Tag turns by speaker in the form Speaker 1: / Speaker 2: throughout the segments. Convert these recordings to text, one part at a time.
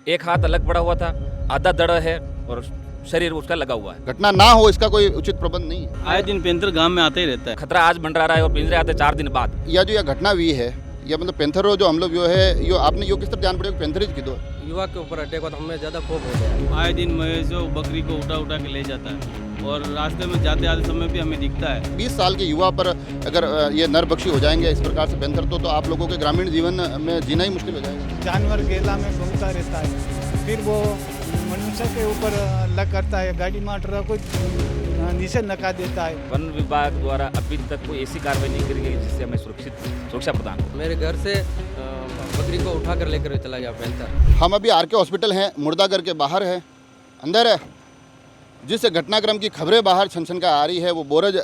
Speaker 1: एक हाथ अलग पड़ा हुआ था, आधा दड़ा है और शरीर उसका लगा हुआ है।
Speaker 2: घटना ना हो इसका कोई उचित प्रबंध नहीं है।
Speaker 3: आए दिन पेंथर गांव में आते ही रहता है।
Speaker 1: खतरा आज मंडरा रहा है और पिंजरे आते 4 दिन बाद।
Speaker 2: या जो यह घटना हुई है या मतलब पेंथर जो हमलो हुआ है यो आपने यो किस तरह जान पड़े पेंथर ही कीधो
Speaker 4: युवा के ऊपर अटैक हुआ तो हमें ज़्यादा खौफ हो गया।
Speaker 3: आए दिन महेश जो बकरी को उठा उठा के ले जाता है और रास्ते में जाते आते समय भी हमें दिखता है।
Speaker 2: 20 साल के युवा पर अगर ये नरबक्षी हो जाएंगे इस प्रकार से पेंथर तो आप लोगों के ग्रामीण जीवन में जीना ही मुश्किल हो जाएगा।
Speaker 5: जानवर गेला में घूमता रहता है, फिर वो मनुष्य के ऊपर लग करता है, गाड़ी में ट्रक को नीचे नका देता है।
Speaker 1: वन विभाग द्वारा अभी तक कोई ऐसी कार्रवाई नहीं करी गई जिससे हमें सुरक्षा प्रदान हो।
Speaker 4: मेरे घर से बकरी को उठा कर लेकर चला गया पेंथर।
Speaker 2: हम अभी आर के हॉस्पिटल हैं, मुर्दाघर के बाहर है, अंदर है। जिस घटनाक्रम की खबरें बाहर छन का आ रही है वो बोरज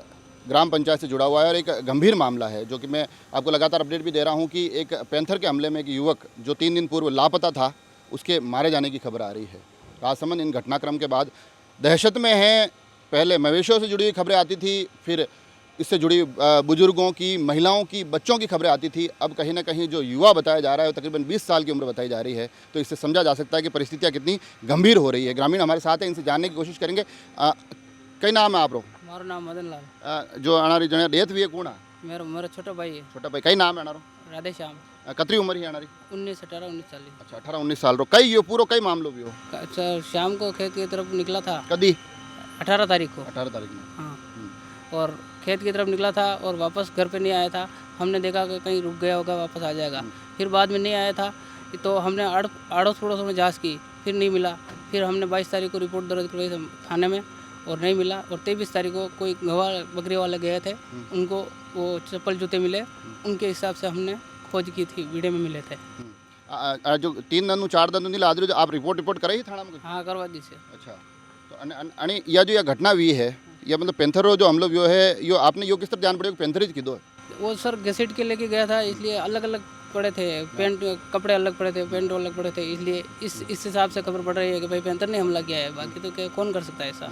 Speaker 2: ग्राम पंचायत से जुड़ा हुआ है और एक गंभीर मामला है जो कि मैं आपको लगातार अपडेट भी दे रहा हूं कि एक पेंथर के हमले में एक युवक जो 3 दिन पूर्व लापता था उसके मारे जाने की खबर आ रही है। राजसमंद इन घटनाक्रम के बाद दहशत में है। पहले मवेशियों से जुड़ी हुई खबरें आती थी, फिर इससे जुड़ी बुजुर्गों की, महिलाओं की, बच्चों की खबरें आती थी। अब कहीं ना कहीं जो युवा बताया जा रहा है तकरीबन 20 साल की उम्र बताई जा रही है, तो इससे समझा जा सकता है कि परिस्थितियाँ कितनी गंभीर हो रही है। ग्रामीण हमारे साथ हैं, इनसे जानने की कोशिश करेंगे। कई नाम है आप लोग?
Speaker 6: मारो नाम मदन लाल।
Speaker 2: जो अनारी जने डेथ हुई है कौन है?
Speaker 6: मेरा छोटा भाई है।
Speaker 2: छोटा भाई। कई नाम है अनारो?
Speaker 6: राधे श्याम।
Speaker 2: कतरी उम्र ही अनारी?
Speaker 6: 19, 18, 19 साल।
Speaker 2: अच्छा, 18-19 साल रो। कई यो पूरो कई मामलो भी हो?
Speaker 6: अच्छा, शाम को खेत की तरफ निकला था।
Speaker 2: कदी?
Speaker 6: 18 तारीख को।
Speaker 2: 18 तारीख में।
Speaker 6: हाँ, और खेत की तरफ निकला था और वापस घर पे नहीं आया था। हमने देखा कि कहीं रुक गया होगा, वापस आ जाएगा। फिर बाद में नहीं आया था तो हमने आड़ोस पड़ोस में जाँच की, फिर नहीं मिला। फिर हमने 22 तारीख को रिपोर्ट दर्ज करवाई थाने में और नहीं मिला। और 23 तारीख को कोई गवाह बकरी वाले गए थे, उनको वो चप्पल जूते मिले, उनके हिसाब से हमने खोज की थी, वीडियो में मिले थे।
Speaker 2: जो 3 दिन 4 दिन नहीं लाद रहे आप रिपोर्ट कराई थाना में?
Speaker 6: हाँ, करवा दी से।
Speaker 2: अच्छा, तो आणि या जो यह घटना हुई है या मतलब पेंथर जो हमलो हुआ है यो आपने यो किस तरह जान पड़े पेंथर ही कीधो?
Speaker 6: वो सर घसीट के लेके गया था, इसलिए अलग अलग पड़े थे, पेंट कपड़े अलग पड़े थे, पेंट अलग पड़े थे, इसलिए इस हिसाब से खबर पड़ रही है कि भाई पेंथर ने हमला किया है। बाकी तो क्या कौन कर सकता है ऐसा।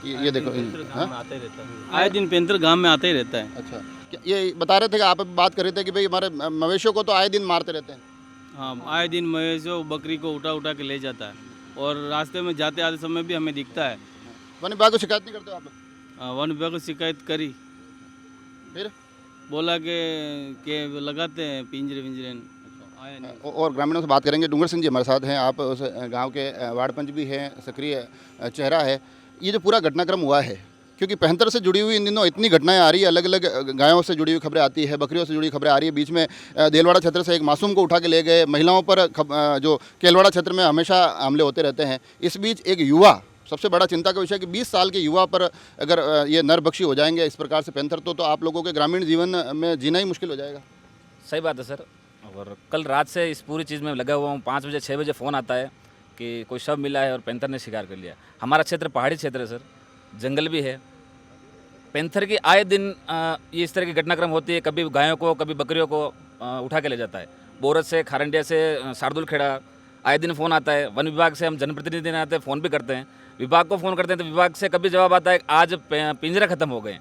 Speaker 2: ये देखो
Speaker 3: आते रहता है। आए दिन पेंथर गांव में आते ही रहता है।
Speaker 2: अच्छा, ये बता रहे थे कि आप बात कर रहे थे कि भाई हमारे मवेशियों को तो आए दिन मारते रहते हैं।
Speaker 3: हाँ, आए दिन महेश जो बकरी को उठा उठा के ले जाता है और रास्ते में जाते आते समय भी हमें दिखता है।
Speaker 2: वन विभाग को शिकायत नहीं करते हो आप लोग?
Speaker 3: वन विभाग को शिकायत करी,
Speaker 2: फिर
Speaker 3: बोला कि लगाते हैं पिंजरे विंजरे, आया नहीं।
Speaker 2: और ग्रामीणों से बात करेंगे। डूंगर सिंह जी हमारे साथ हैं, आप उस गांव के वार्ड पंच भी हैं, सक्रिय चेहरा है। ये जो पूरा घटनाक्रम हुआ है, क्योंकि पेंथर से जुड़ी हुई इन दिनों इतनी घटनाएं आ रही है, अलग अलग गायों से जुड़ी हुई खबरें आती है, बकरियों से जुड़ी खबरें आ रही है। बीच में देलवाड़ा क्षेत्र से एक मासूम को उठा के ले गए, महिलाओं पर जो केलवाड़ा क्षेत्र में हमेशा हमले होते रहते हैं। इस बीच एक युवा, सबसे बड़ा चिंता का विषय कि 20 साल के युवा पर अगर ये नरबक्षी हो जाएंगे इस प्रकार से पेंथर तो आप लोगों के ग्रामीण जीवन में जीना ही मुश्किल हो जाएगा।
Speaker 1: सही बात है सर। और कल रात से इस पूरी चीज़ में लगा हुआ हूँ। 5 बजे 6 बजे फ़ोन आता है कि कोई शव मिला है और पेंथर ने शिकार कर लिया। हमारा क्षेत्र पहाड़ी क्षेत्र है सर, जंगल भी है। पेंथर की आए दिन ये इस तरह की घटनाक्रम होती है, कभी गायों को कभी बकरियों को उठा के ले जाता है। बोरज से, खारंडिया से, शार्दुल खेड़ा आए दिन फ़ोन आता है। वन विभाग से हम जनप्रतिनिधि आते हैं, फ़ोन भी करते हैं, विभाग को फ़ोन करते हैं तो विभाग से कभी जवाब आता है आज पिंजरे ख़त्म हो गए,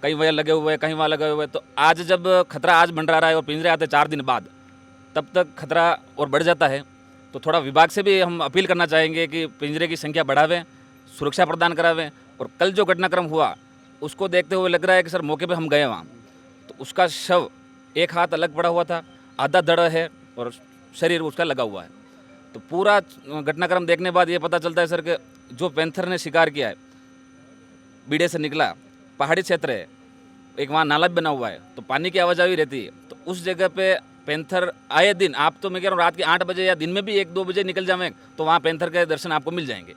Speaker 1: कहीं वहाँ लगे हुए हैं, कहीं वहाँ लगे हुए हैं। तो आज जब खतरा आज मंडरा रहा है और पिंजरे आते 4 दिन बाद, तब तक खतरा और बढ़ जाता है। तो थोड़ा विभाग से भी हम अपील करना चाहेंगे कि पिंजरे की संख्या बढ़ावें, सुरक्षा प्रदान करावें। और कल जो घटनाक्रम हुआ उसको देखते हुए लग रहा है कि सर मौके पे हम गए वहाँ, तो उसका शव एक हाथ अलग पड़ा हुआ था, आधा दड़ा है और शरीर उसका लगा हुआ है। तो पूरा घटनाक्रम देखने बाद ये पता चलता है सर कि जो पेंथर ने शिकार किया है बीड़े से निकला, पहाड़ी क्षेत्र है, एक वहाँ नाला भी बना हुआ है, तो पानी की आवाजाही रहती है। तो उस जगह पे पेंथर आए दिन, आप तो मैं कह रहा हूँ रात के 8 बजे या दिन में भी 1-2 बजे निकल जाएं तो वहाँ पेंथर के दर्शन आपको मिल जाएंगे।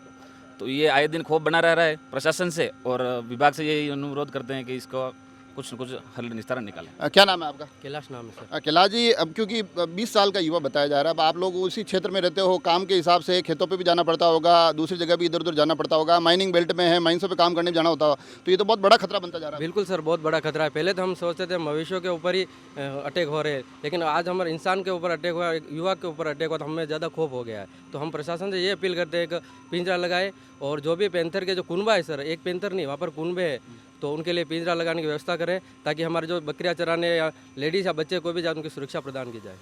Speaker 1: तो ये आए दिन खौफ बना रह रहा है प्रशासन से, और विभाग से यही अनुरोध करते हैं कि इसको कुछ न कुछ हल निस्तारण निकालें।
Speaker 2: क्या नाम है आपका?
Speaker 4: कैलाश नाम है सर।
Speaker 2: कैलाश जी, अब क्योंकि 20 साल का युवा बताया जा रहा है, अब आप लोग उसी क्षेत्र में रहते हो, काम के हिसाब से खेतों पे भी जाना पड़ता होगा, दूसरी जगह भी इधर उधर जाना पड़ता होगा, माइनिंग बेल्ट में है, माइंसों पे काम करने भी जाना होता होगा, तो ये तो बहुत बड़ा खतरा बनता जा रहा है।
Speaker 4: बिल्कुल सर, बहुत बड़ा खतरा है। पहले तो हम सोचते थे मवेशियों के ऊपर ही अटैक हो रहे हैं, लेकिन आज हमारे इंसान के ऊपर अटैक हुआ, युवा के ऊपर अटैक हुआ, तो हमें ज़्यादा खौफ हो गया है। तो हम प्रशासन से ये अपील करते हैं कि पिंजरा लगाए, और जो भी पेंथर के जो कुनबा है सर, एक पेंथर नहीं, वहाँ पर कुनबे है, तो उनके लिए पिंजरा लगाने की व्यवस्था करें, ताकि हमारे जो बकरियां चराने या लेडीज़ या बच्चे को भी उनकी सुरक्षा प्रदान की जाए।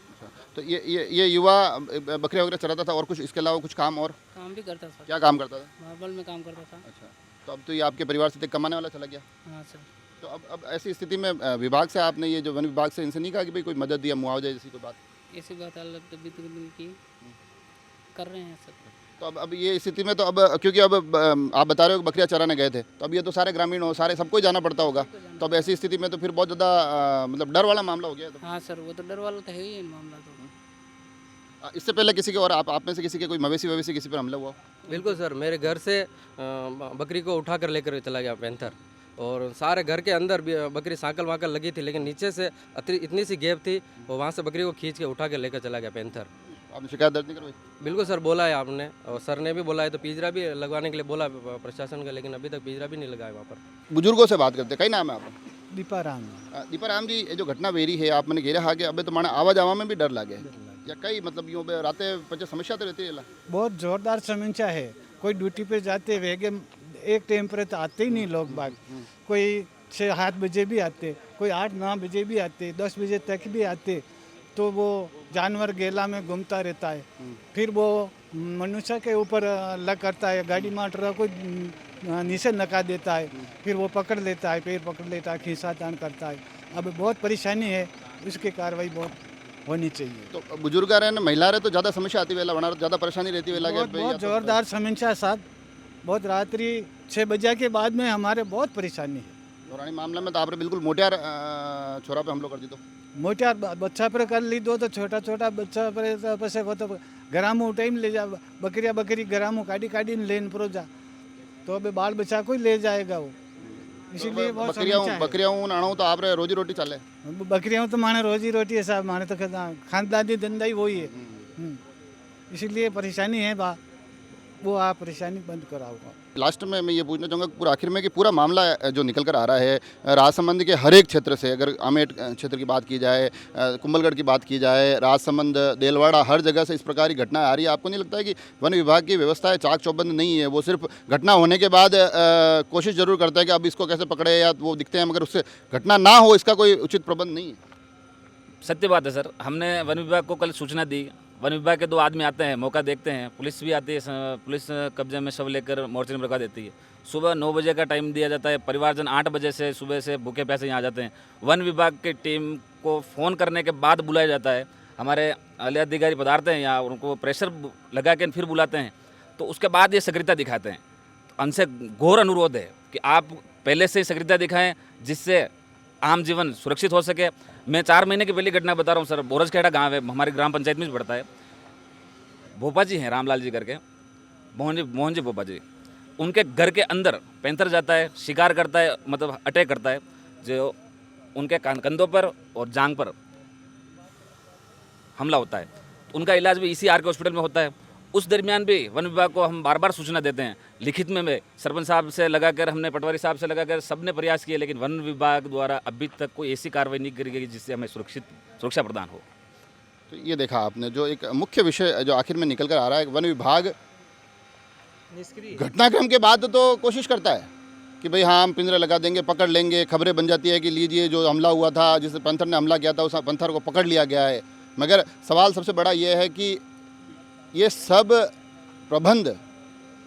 Speaker 2: तो ये युवा बकरियाँ वगैरह चराता था और कुछ इसके अलावा कुछ काम और
Speaker 6: काम भी करता था,
Speaker 2: क्या काम करता था?
Speaker 6: मार्बल में काम करता था।
Speaker 2: अच्छा, तो अब तो ये आपके परिवार से कमाने वाला चला गया।
Speaker 6: हाँ सर।
Speaker 2: तो अब ऐसी स्थिति में विभाग से आपने ये जो वन विभाग से इनसे नहीं कहा कि भाई कोई मदद या मुआवजा जैसी कोई बात?
Speaker 6: ऐसी बात अलग तभी की कर रहे हैं सर।
Speaker 2: तो अब ये स्थिति में तो अब क्योंकि अब आप बता रहे हो कि बकरियाँ चराने गए थे, तो अब ये तो सारे ग्रामीण हो, सारे सबको ही जाना पड़ता होगा। तो अब ऐसी स्थिति में तो फिर बहुत ज़्यादा मतलब डर वाला मामला हो गया। तो
Speaker 6: हाँ सर, वो तो डर वाला तो है ही मामला तो।
Speaker 2: इससे पहले किसी के और आप में से किसी के कोई मवेशी किसी पर हमला हुआ?
Speaker 4: बिल्कुल सर, मेरे घर से बकरी को उठा कर लेकर चला गया पैंथर, और सारे घर के अंदर भी बकरी सांकल वाकल लगी थी, लेकिन नीचे से इतनी सी गैप थी, और वहाँ से बकरी को खींच के उठा कर लेकर चला गया पैंथर।
Speaker 2: आपने शिकायत दर्ज नहीं करवाई?
Speaker 4: बिल्कुल सर, बोला है आपने, और सर ने भी बोला है, तो पिंजरा भी लगवाने के लिए बोला प्रशासन का, लेकिन अभी तक पिंजरा भी नहीं लगाया वहाँ पर।
Speaker 2: बुजुर्गों से बात करते, कई नाम है आपका?
Speaker 5: दीपाराम।
Speaker 2: दीपाराम जी, ये जो घटना बेरी है आप मैंने घेरा हा के अबे तो माने आवा जावा में भी डर लगे या कई मतलब यूँ रातें पचे समस्या तो रहती है?
Speaker 5: बहुत जोरदार समस्या है। कोई ड्यूटी पे जाते वेगे एक टाइम पर तो आते ही नहीं लोग बाग। कोई 6-7 बजे भी आते, कोई 8-9 बजे भी आते, 10 बजे तक भी आते। तो वो जानवर गेला में घूमता रहता है, फिर वो मनुष्य के ऊपर लग करता है, गाड़ी माटर को नीचे नका देता है, फिर वो पकड़ लेता है, पैर पकड़ लेता है, खींचा तान करता है। अब बहुत परेशानी है, उसकी कार्रवाई बहुत होनी चाहिए।
Speaker 2: तो बुजुर्ग रहे ना महिला रहे तो ज़्यादा समस्या आती वेला बना ज़्यादा परेशानी रहती वेला के
Speaker 5: बहुत जोरदार समस्या साथ, बहुत रात्रि 6 बजे के बाद में हमारे बहुत परेशानी है।
Speaker 2: पुरानी मामला में तो आपने बिल्कुल मोटियार छोरा पे हमलो कर दी। तो
Speaker 5: मोटियार बच्चा पर कर ली दो, तो छोटा छोटा बच्चा पर पसे वो तो गरामू टाइम ले जा, बकरी गरामू काटी लेन प्रो जा, तो अबे बाल बच्चा को ही ले जाएगा वो। इसीलिए बहुत
Speaker 2: बकरियाँ आना तो आप रोजी रोटी चले?
Speaker 5: बकरियाँ तो माने रोजी रोटी है साहब, माने तो खानदानी धंधा ही वही है। इसीलिए परेशानी है बा, वो आप परेशानी बंद कराओ।
Speaker 2: लास्ट में मैं ये पूछना चाहूँगा पूरा आखिर में कि पूरा मामला जो निकल कर आ रहा है राजसमंद के हर एक क्षेत्र से, अगर आमेट क्षेत्र की बात की जाए, कुंभलगढ़ की बात की जाए, राजसमंद, देलवाड़ा, हर जगह से इस प्रकार की घटना आ रही है। आपको नहीं लगता है कि वन विभाग की व्यवस्था चाक चौबंद नहीं है? वो सिर्फ घटना होने के बाद कोशिश जरूर करता है कि अब इसको कैसे पकड़े या वो दिखते हैं, मगर उससे घटना ना हो इसका कोई उचित प्रबंध नहीं है।
Speaker 1: सत्य बात है सर, हमने वन विभाग को कल सूचना दी। वन विभाग के 2 आदमी आते हैं, मौका देखते हैं, पुलिस भी आती है, पुलिस कब्जे में शव लेकर मोर्चे में रखा देती है। सुबह 9 बजे का टाइम दिया जाता है, परिवारजन 8 बजे से सुबह से भूखे प्यासे यहाँ आ जाते हैं। वन विभाग की टीम को फ़ोन करने के बाद बुलाया जाता है, हमारे आला अधिकारी पधारते हैं या उनको प्रेशर लगा के फिर बुलाते हैं, तो उसके बाद ये सक्रियता दिखाते हैं। उनसे घोर अनुरोध है कि आप पहले से ही सक्रियता दिखाएँ जिससे आम जीवन सुरक्षित हो सके। मैं 4 महीने की पहली घटना बता रहा हूँ सर, बोरजखेड़ा गांव है, हमारी ग्राम पंचायत में भी पड़ता है। भोपा जी हैं, रामलाल जी करके, मोहन जी भोपा जी, उनके घर के अंदर पैंथर जाता है, शिकार करता है, मतलब अटैक करता है, जो उनके कंधों पर और जांग पर हमला होता है। उनका इलाज भी इसी आर के हॉस्पिटल में होता है। उस दरमियान भी वन विभाग को हम बार बार सूचना देते हैं, लिखित में सरपंच साहब से लगाकर, हमने पटवारी साहब से लगाकर सबने प्रयास किए, लेकिन वन विभाग द्वारा अभी तक कोई ऐसी कार्रवाई नहीं करी गई जिससे हमें सुरक्षा प्रदान हो।
Speaker 2: तो ये देखा आपने जो एक मुख्य विषय जो आखिर में निकल कर आ रहा है, वन विभाग घटनाक्रम के बाद तो कोशिश करता है कि भाई हाँ हम पिंजरे लगा देंगे, पकड़ लेंगे, खबरें बन जाती है कि लीजिए जो हमला हुआ था, जिस पैंथर ने हमला किया था उस पैंथर को पकड़ लिया गया है। मगर सवाल सबसे बड़ा ये है कि ये सब प्रबंध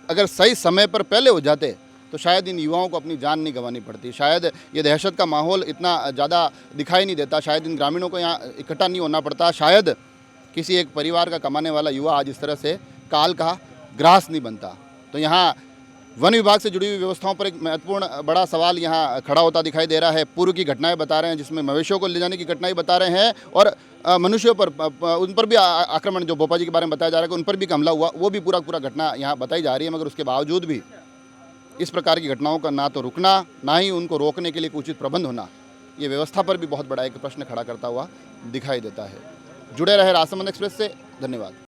Speaker 2: अगर सही समय पर पहले हो जाते तो शायद इन युवाओं को अपनी जान नहीं गंवानी पड़ती, शायद ये दहशत का माहौल इतना ज़्यादा दिखाई नहीं देता, शायद इन ग्रामीणों को यहाँ इकट्ठा नहीं होना पड़ता, शायद किसी एक परिवार का कमाने वाला युवा आज इस तरह से काल का ग्रास नहीं बनता। तो यहाँ वन विभाग से जुड़ी हुई व्यवस्थाओं पर एक महत्वपूर्ण बड़ा सवाल यहाँ खड़ा होता दिखाई दे रहा है। पूर्व की घटनाएं बता रहे हैं जिसमें मवेशियों को ले जाने की घटनाएं बता रहे हैं और मनुष्यों पर उन पर भी आक्रमण, जो भोपा जी के बारे में बताया जा रहा है कि उन पर भी हमला हुआ, वो भी पूरा घटना यहाँ बताई जा रही है। मगर उसके बावजूद भी इस प्रकार की घटनाओं का ना तो रुकना, ना ही उनको रोकने के लिए उचित प्रबंध होना, ये व्यवस्था पर भी बहुत बड़ा एक प्रश्न खड़ा करता हुआ दिखाई देता है। जुड़े रहे राजसमंद एक्सप्रेस से, धन्यवाद।